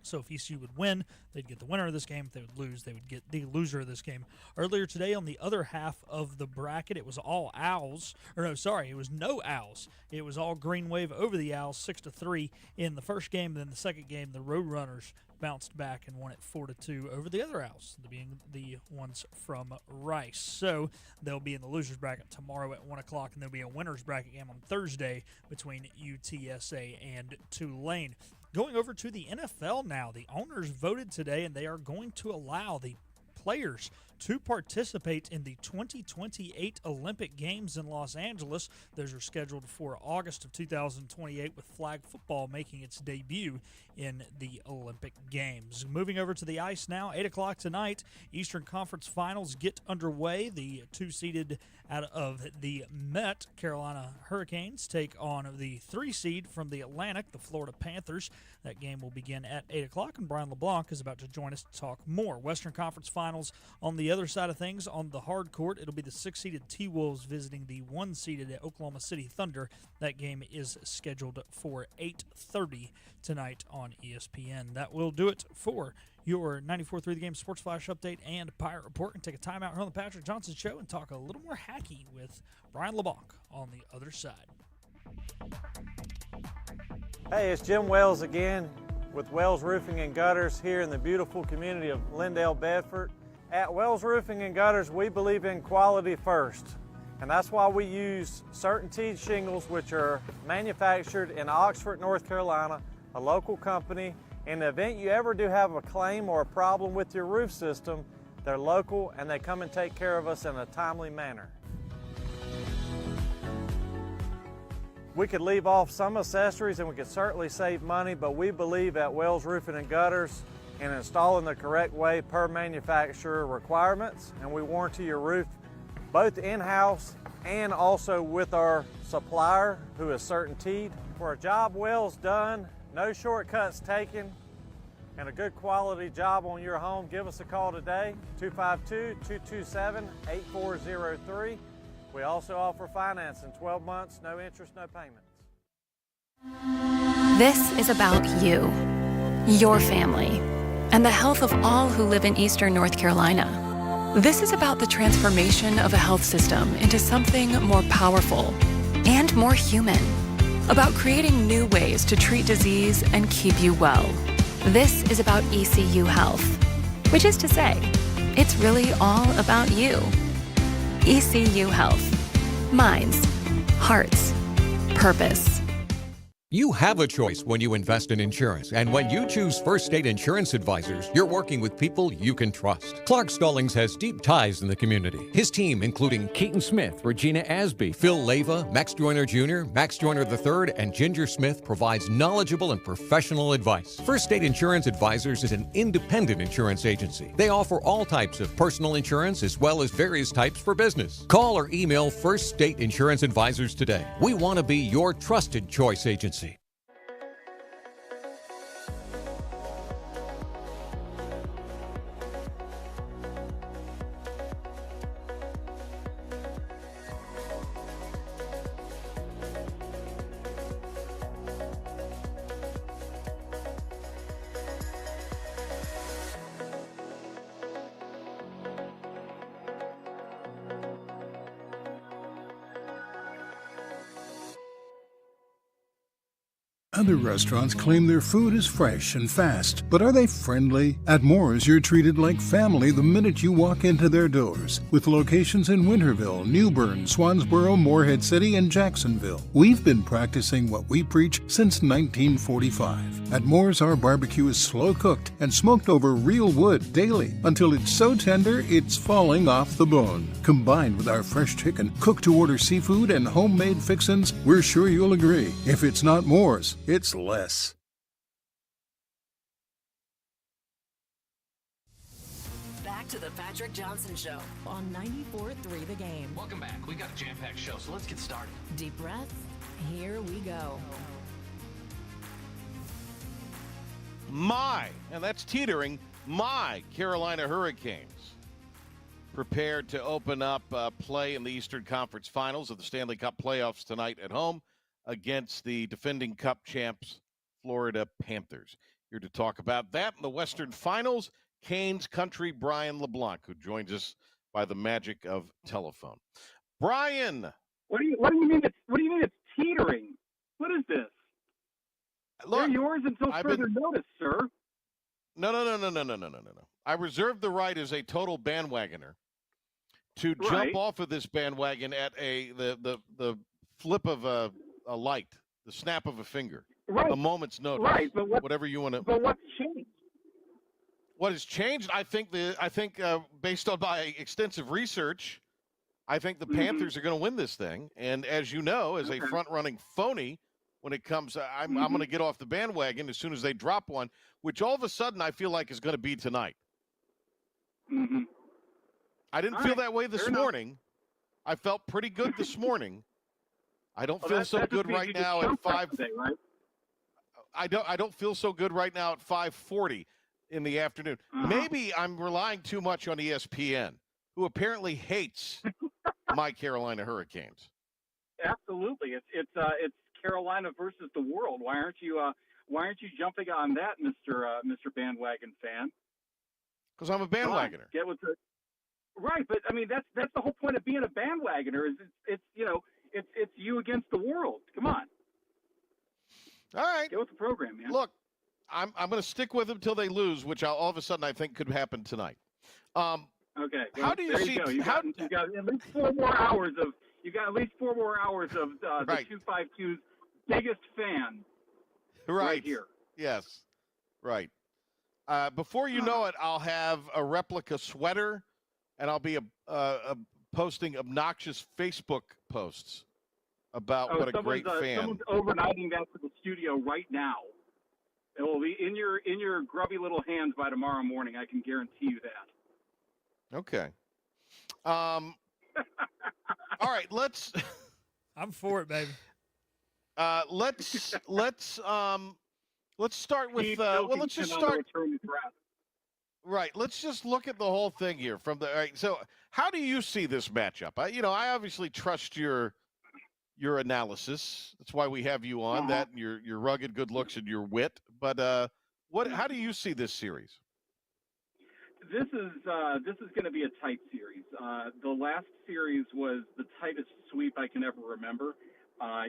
Speaker 4: So if ECU would win, they'd get the winner of this game. If they would lose, they would get the loser of this game. Earlier today, on the other half of the bracket, it was all Owls. Or no, sorry, it was no Owls. It was all Green Wave over the Owls, 6-3 in the first game. Then the second game, the Roadrunners bounced back and won it 4-2 over the other Owls, being the ones from Rice. So they'll be in the losers bracket tomorrow at 1 o'clock, and there'll be a winners bracket game on Thursday between UTSA and Tulane. Going over to the NFL now, the owners voted today, and they are going to allow the players to participate in the 2028 Olympic Games in Los Angeles. Those are scheduled for August of 2028, with flag football making its debut in the Olympic Games. Moving over to the ice now, 8 o'clock tonight, Eastern Conference Finals get underway. The two-seeded out of the Met, Carolina Hurricanes, take on the 3-seed from the Atlantic, the Florida Panthers. That game will begin at 8 o'clock, and Brian LeBlanc is about to join us to talk more. Western Conference Finals on the other side of things, on the hard court, it'll be the 6-seeded T-Wolves visiting the 1-seeded Oklahoma City Thunder. That game is scheduled for 8:30 tonight on ESPN. That will do it for your 94.3 The Game Sports Flash Update and Pirate Report. And take a time out here on the Patrick Johnson Show and talk a little more hacky with Brian LeBlanc on the other side.
Speaker 14: Hey, it's Jim Wells again with Wells Roofing and Gutters here in the beautiful community of Lindale, Bedford. At Wells Roofing and Gutters, we believe in quality first, and that's why we use CertainTeed shingles, which are manufactured in Oxford, North Carolina, a local company. In the event you ever do have a claim or a problem with your roof system, they're local and they come and take care of us in a timely manner. We could leave off some accessories and we could certainly save money, but we believe at Wells Roofing and Gutters in installing the correct way per manufacturer requirements, and we warranty your roof both in-house and also with our supplier, who is CertainTeed. For a job Wells done, no shortcuts taken, and a good quality job on your home, give us a call today, 252-227-8403. We also offer financing, 12 months, no interest, no payments.
Speaker 15: This is about you, your family, and the health of all who live in Eastern North Carolina. This is about the transformation of a health system into something more powerful and more human, about creating new ways to treat disease and keep you well. This is about ECU Health, which is to say, it's really all about you. ECU Health. Minds, hearts, purpose.
Speaker 7: You have a choice when you invest in insurance, and when you choose First State Insurance Advisors, you're working with people you can trust. Clark Stallings has deep ties in the community. His team, including Keaton Smith, Regina Asby, Phil Leyva, Max Joyner Jr., Max Joyner III, and Ginger Smith, provides knowledgeable and professional advice. First State Insurance Advisors is an independent insurance agency. They offer all types of personal insurance as well as various types for business. Call or email First State Insurance Advisors today. We want to be your trusted choice agency.
Speaker 16: Other restaurants claim their food is fresh and fast, but are they friendly? At Moore's, you're treated like family the minute you walk into their doors. With locations in Winterville, New Bern, Swansboro, Morehead City, and Jacksonville. We've been practicing what we preach since 1945. At Moore's, our barbecue is slow cooked and smoked over real wood daily until it's so tender it's falling off the bone. Combined with our fresh chicken, cooked-to-order seafood, and homemade fixins, we're sure you'll agree. If it's not Moore's, it's less.
Speaker 1: Back to the Patrick Johnson Show on 94.3 The Game.
Speaker 12: Welcome back. We got a jam-packed show, so let's get started.
Speaker 1: Deep breath. Here we go.
Speaker 3: And that's teetering, my Carolina Hurricanes prepared to open up play in the Eastern Conference Finals of the Stanley Cup playoffs tonight at home against the defending Cup champs, Florida Panthers. Here to talk about that in the Western Finals, Canes country Brian LeBlanc, who joins us by the magic of telephone. Brian,
Speaker 17: what do you mean? What do you mean it's teetering? What is this?
Speaker 3: Look,
Speaker 17: they're yours until further notice, sir.
Speaker 3: No. I reserve the right as a total bandwagoner to jump off of this bandwagon at the flip of a light, the snap of a finger, a moment's notice,
Speaker 17: but
Speaker 3: whatever you want to.
Speaker 17: But what's changed?
Speaker 3: What has changed? I think based on my extensive research, I think the Panthers are going to win this thing. And as you know, as a front-running phony, when it comes, I'm going to get off the bandwagon as soon as they drop one, which all of a sudden I feel like is going to be tonight. I didn't feel that way this morning. I felt pretty good this morning. I don't feel so good right now at 5.
Speaker 17: Today, right?
Speaker 3: I don't feel so good right now at 5:40 in the afternoon. Maybe I'm relying too much on ESPN, who apparently hates my Carolina Hurricanes.
Speaker 17: Absolutely, it's Carolina versus the world. Why aren't you jumping on that, Mr. Bandwagon fan?
Speaker 3: Because I'm a bandwagoner.
Speaker 17: Get with the right, but I mean that's the whole point of being a bandwagoner is it's you against the world. Come on.
Speaker 3: All right.
Speaker 17: Get with the program, man.
Speaker 3: Look, I'm going to stick with them until they lose, which all of a sudden I think could happen tonight.
Speaker 17: Okay. Well,
Speaker 3: how do you see?
Speaker 17: You got at least 4 more hours of. You got at least 4 more hours of the 252's biggest fan. Right here.
Speaker 3: Yes. Right. Before you know it, I'll have a replica sweater, and I'll be posting obnoxious Facebook posts about what a great fan.
Speaker 17: Someone's overnighting that to the studio right now. It will be in your grubby little hands by tomorrow morning. I can guarantee you that.
Speaker 3: Okay. All right. Let's.
Speaker 4: I'm for it, baby.
Speaker 3: Let's start with. Let's just start. Right. Let's just look at the whole thing here from the. All right. So, how do you see this matchup? I obviously trust your analysis. That's why we have you on. That and your rugged good looks and your wit. But how do you see this series?
Speaker 17: This is going to be a tight series. The last series was the tightest sweep I can ever remember.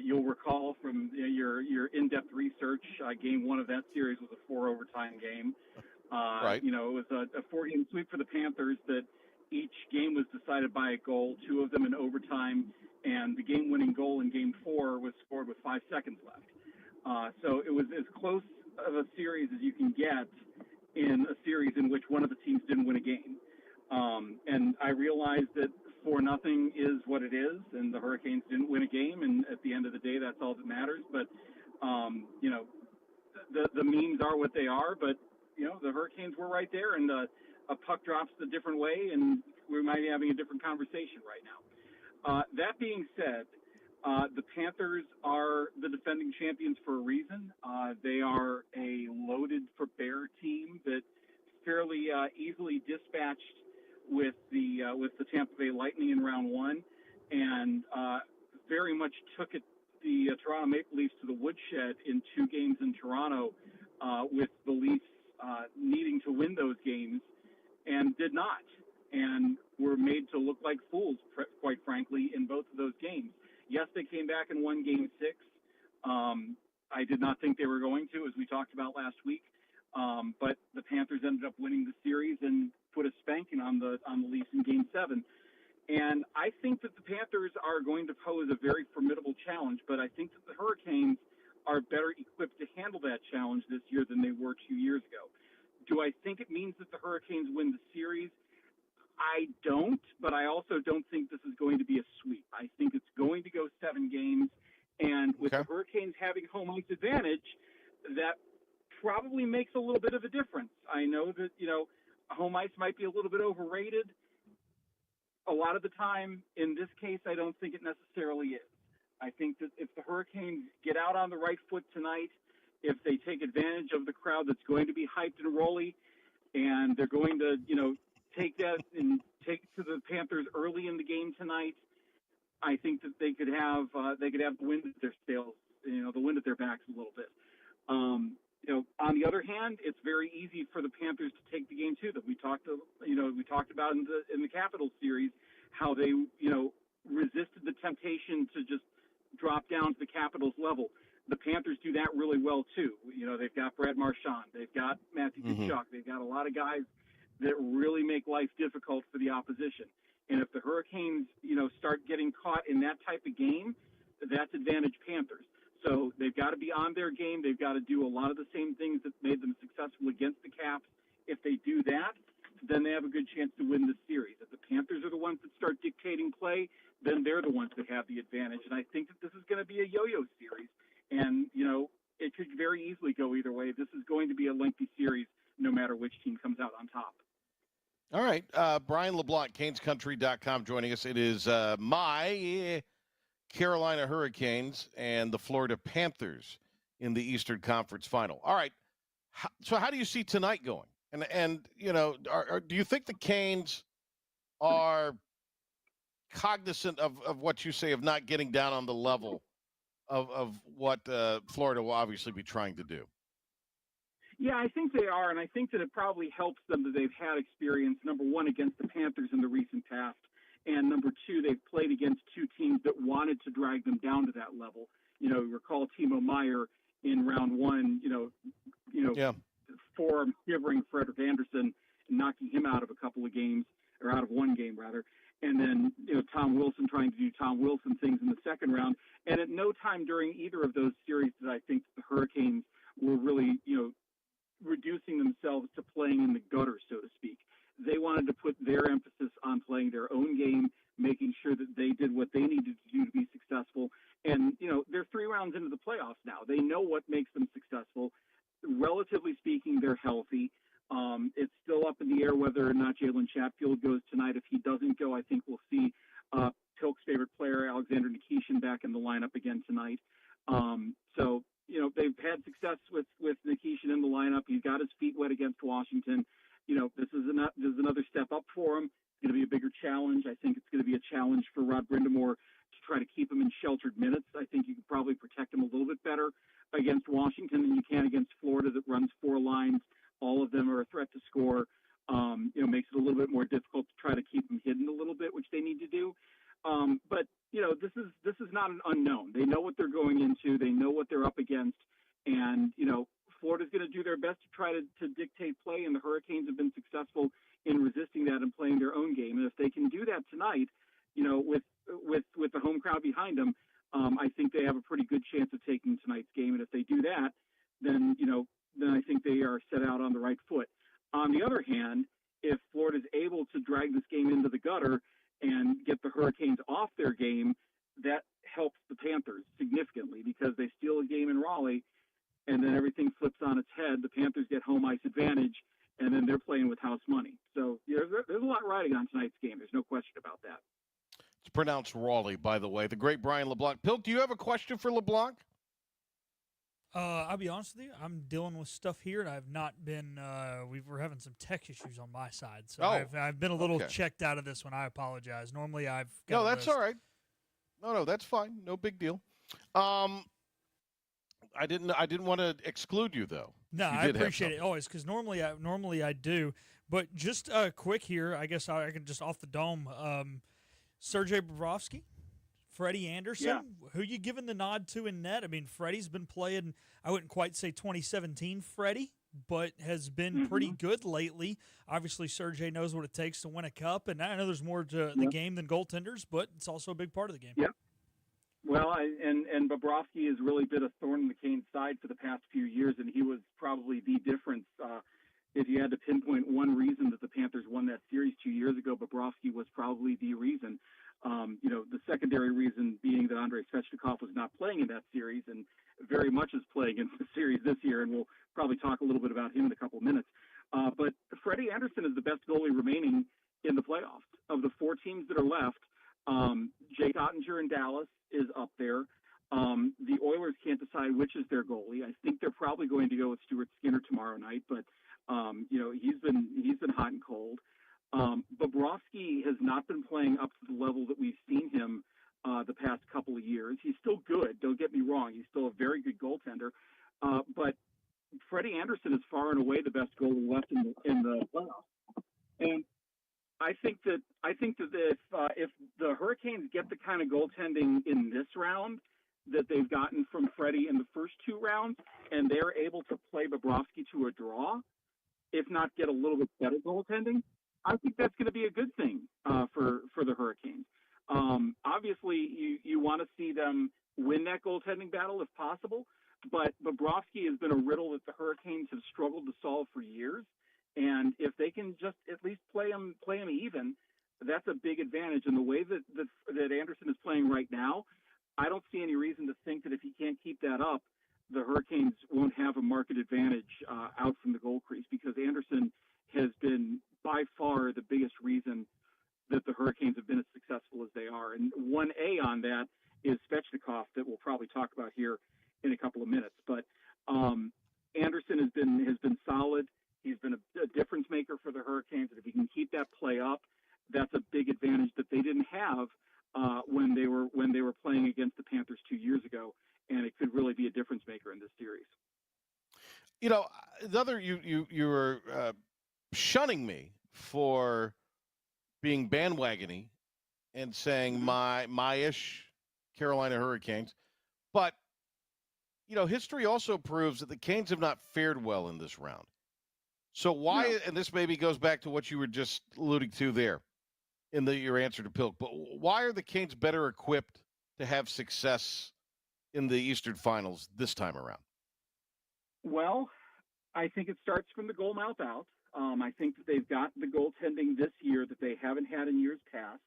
Speaker 17: You'll recall from your in-depth research, Game 1 of that series was a 4 overtime game.
Speaker 3: Right.
Speaker 17: It was a 4-game sweep for the Panthers that each game was decided by a goal, 2 of them in overtime, and the game-winning goal in Game 4 was scored with 5 seconds left. So it was as close of a series as you can get in a series in which one of the teams didn't win a game. And I realized that 4-0 is what it is, and the Hurricanes didn't win a game, and at the end of the day, that's all that matters. But, the memes are what they are, but, the Hurricanes were right there, and a puck drops a different way, and we might be having a different conversation right now. That being said, the Panthers are the defending champions for a reason. They are a loaded for bear team that fairly easily dispatched with the Tampa Bay Lightning in round 1, and very much took the Toronto Maple Leafs to the woodshed in 2 games in Toronto, with the Leafs needing to win those games, and did not, and were made to look like fools, quite frankly, in both of those games. Yes, they came back and won Game 6. I did not think they were going to, as we talked about last week. But the Panthers ended up winning the series and put a spanking on the Leafs in Game 7. And I think that the Panthers are going to pose a very formidable challenge, but I think that the Hurricanes are better equipped to handle that challenge this year than they were 2 years ago. Do I think it means that the Hurricanes win the series? I don't, but I also don't think this is going to be a sweep. I think it's going to go 7 games, and with the Hurricanes having home ice advantage, that probably makes a little bit of a difference. I know that, home ice might be a little bit overrated a lot of the time. In this case, I don't think it necessarily is. I think that if the Hurricanes get out on the right foot tonight, if they take advantage of the crowd that's going to be hyped and rolly, and they're going to, take that and take it to the Panthers early in the game tonight, I think that they could have the wind at their sails, the wind at their backs a little bit. On the other hand, it's very easy for the Panthers to take the game to them. We talked about in the Capitals series how they, resisted the temptation to just drop down to the Capitals level. The Panthers do that really well too. They've got Brad Marchand, they've got Matthew Tkachuk, they've got a lot of guys that really make life difficult for the opposition. And if the Hurricanes, start getting caught in that type of game, that's advantage Panthers. So they've got to be on their game. They've got to do a lot of the same things that made them successful against the Caps. If they do that, then they have a good chance to win the series. If the Panthers are the ones that start dictating play, then they're the ones that have the advantage. And I think that this is going to be a yo-yo series. And, it could very easily go either way. This is going to be a lengthy series no matter which team comes out on top.
Speaker 3: All right. Brian LeBlanc, CanesCountry.com, joining us. It is my Carolina Hurricanes and the Florida Panthers in the Eastern Conference Final. All right. So how do you see tonight going? And do you think the Canes are cognizant of what you say of not getting down on the level of what Florida will obviously be trying to do?
Speaker 17: Yeah, I think they are, and I think that it probably helps them that they've had experience, number one, against the Panthers in the recent past, and number two, they've played against two teams that wanted to drag them down to that level. Recall Timo Meyer in round one, forearm shivering Frederick Anderson and knocking him out of a couple of games, or out of one game, rather. And then, Tom Wilson trying to do Tom Wilson things in the second round. And at no time during either of those series did I think the Hurricanes were really, reducing themselves to playing in the gutter, so to speak. They wanted to put their emphasis on playing their own game, making sure that they did what they needed to do to be successful. And, they're 3 rounds into the playoffs now. They know what makes them successful. Relatively speaking, they're healthy. It's still up in the air whether or not Jalen Chatfield goes tonight. If he doesn't go, I think we'll see Pilk's favorite player, Alexander Nikishin, back in the lineup again tonight. They've had success with Nikishin in the lineup. He's got his feet wet against Washington. This is another step up for him. It's going to be a bigger challenge. I think it's going to be a challenge for Rod Brindamore to try to keep him in sheltered minutes. I think you can probably protect him a little bit better against Washington than you can against Florida that runs 4 lines. All of them are a threat to score. Makes it a little bit more difficult to try to keep them hidden a little bit, which they need to do. But this is not an unknown. They know what they're going into. They know what they're up against. And, Florida's going to do their best to try to dictate play, and the Hurricanes have been successful in resisting that and playing their own game. And if they can do that tonight, with the home crowd behind them, I think they have a pretty good chance of taking tonight's game. And if they do that, then I think they are set out on the right foot. On the other hand, if Florida's able to drag this game into the gutter and get the Hurricanes off their game, that helps the Panthers significantly because they steal a game in Raleigh and then everything flips on its head. The Panthers get home ice advantage, and then they're playing with house money. So there's a lot riding on tonight's game. There's no question about that.
Speaker 3: It's pronounced Raleigh, by the way. The great Brian LeBlanc. Pilk, do you have a question for LeBlanc?
Speaker 4: I'll be honest with you. I'm dealing with stuff here, and I've not been. We're having some tech issues on my side, so I've been a little checked out of this one. I apologize. Normally, I've got
Speaker 3: no, that's all right. No, that's fine. No big deal. I didn't want to exclude you though.
Speaker 4: No, I appreciate it always because normally I do. But just quick here, I guess I can just off the dome. Sergei Bobrovsky, Freddie Anderson, who you giving the nod to in net? I mean, Freddie's been playing, I wouldn't quite say 2017 Freddie, but has been pretty good lately. Obviously, Sergei knows what it takes to win a cup, and I know there's more to the game than goaltenders, but it's also a big part of the game.
Speaker 17: Yeah. Well, and Bobrovsky has really been a thorn in the Canes' side for the past few years, and he was probably the difference. If you had to pinpoint one reason that the Panthers won that series 2 years ago, Bobrovsky was probably the reason. The secondary reason being that Andrei Svechnikov was not playing in that series and very much is playing in the series this year, and we'll probably talk a little bit about him in a couple of minutes. But Freddie Anderson is the best goalie remaining in the playoffs. Of the 4 teams that are left, Jake Ottinger in Dallas is up there. The Oilers can't decide which is their goalie. I think they're probably going to go with Stuart Skinner tomorrow night, but he's been hot and cold. Bobrovsky has not been playing up to the level that we've seen him the past couple of years. He's still good. Don't get me wrong. He's still a very good goaltender. But Freddie Anderson is far and away the best goalie left in the playoffs. And I think that if the Hurricanes get the kind of goaltending in this round that they've gotten from Freddie in the first two rounds, and they're able to play Bobrovsky to a draw, if not get a little bit better goaltending, I think that's going to be a good thing for the Hurricanes. Obviously, you want to see them win that goaltending battle if possible, but Bobrovsky has been a riddle that the Hurricanes have struggled to solve for years. And if they can just at least play him even, that's a big advantage. And the way that Anderson is playing right now, I don't see any reason to think that if he can't keep that up, the Hurricanes won't have a market advantage out from the goal crease, because Anderson has been by far the biggest reason that the Hurricanes have been as successful as they are. And 1A on that is Svechnikov, that we'll probably talk about here in a couple of minutes. But Anderson has been solid. He's been a difference maker for the Hurricanes, and if he can keep that play up, that's a big advantage that they didn't have when they were playing against the Panthers 2 years ago, and it could really be a difference maker in this series.
Speaker 3: You know, you were shunning me for being bandwagony and saying my-ish Carolina Hurricanes, but you know, history also proves that the Canes have not fared well in this round. So why, and this maybe goes back to what you were just alluding to there in your answer to Pilk, but why are the Canes better equipped to have success in the Eastern Finals this time around?
Speaker 17: Well, I think it starts from the goal mouth out. I think that they've got the goaltending this year that they haven't had in years past,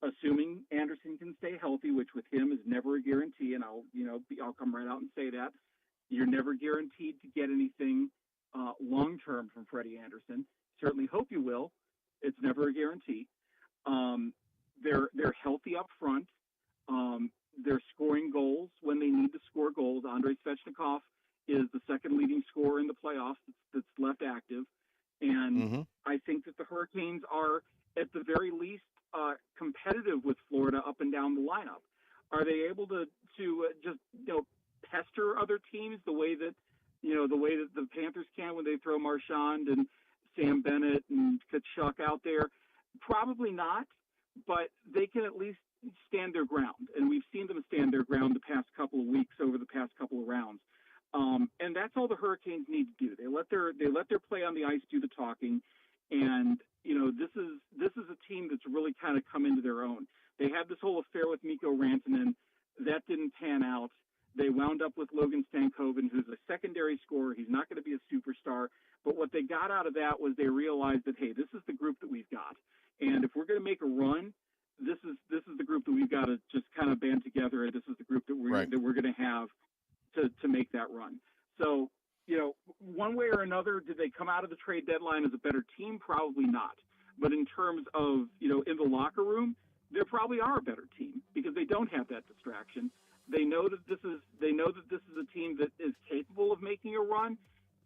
Speaker 17: assuming Anderson can stay healthy, which with him is never a guarantee, and I'll come right out and say that. You're never guaranteed to get anything long-term from Freddie Anderson. Certainly hope you will. It's never a guarantee. They're healthy up front. They're scoring goals when they need to score goals. Andrei Svechnikov is the second leading scorer in the playoffs that's left active. And I think that the Hurricanes are, at the very least, competitive with Florida up and down the lineup. Are they able to just pester other teams the way that the Panthers can when they throw Marchand and Sam Bennett and Tkachuk out there? Probably not, but they can at least stand their ground, and we've seen them stand their ground the past couple of weeks over the past couple of rounds. And that's all the Hurricanes need to do. They let their play on the ice do the talking, and this is a team that's really kind of come into their own. They had this whole affair with Mikko Rantanen. That didn't pan out. They wound up with Logan Stankoven, who's a secondary scorer. He's not going to be a superstar. But what they got out of that was they realized that, hey, this is the group that we've got. And if we're going to make a run, this is the group that we've got to just kind of band together, and this is the group that we're going to have to make that run. So, one way or another, did they come out of the trade deadline as a better team? Probably not. But in terms of, in the locker room, they probably are a better team because they don't have that distraction. They know that this is a team that is capable of making a run.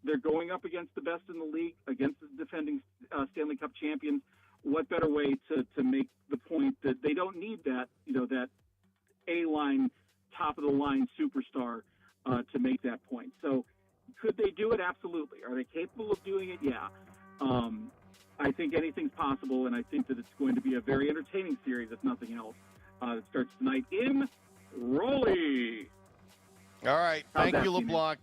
Speaker 17: They're going up against the best in the league, against the defending Stanley Cup champions. What better way to make the point that they don't need that A-line, top-of-the-line superstar to make that point. So could they do it? Absolutely. Are they capable of doing it? Yeah. I think anything's possible, and I think that it's going to be a very entertaining series, if nothing else. It starts tonight in Raleigh.
Speaker 3: All right. Thank you, LeBlanc.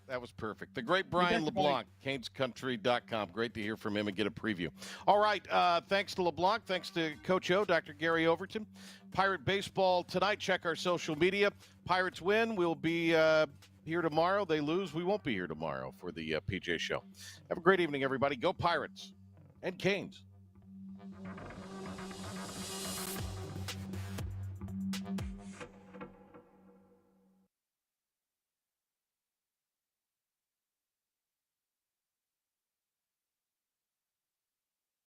Speaker 3: That was perfect. The great Brian LeBlanc, CanesCountry.com. Great to hear from him and get a preview. All right. Thanks to LeBlanc. Thanks to Coach O, Dr. Gary Overton. Pirate baseball tonight. Check our social media. Pirates win. We'll be here tomorrow. They lose. We won't be here tomorrow for the PJ Show. Have a great evening, everybody. Go Pirates and Canes.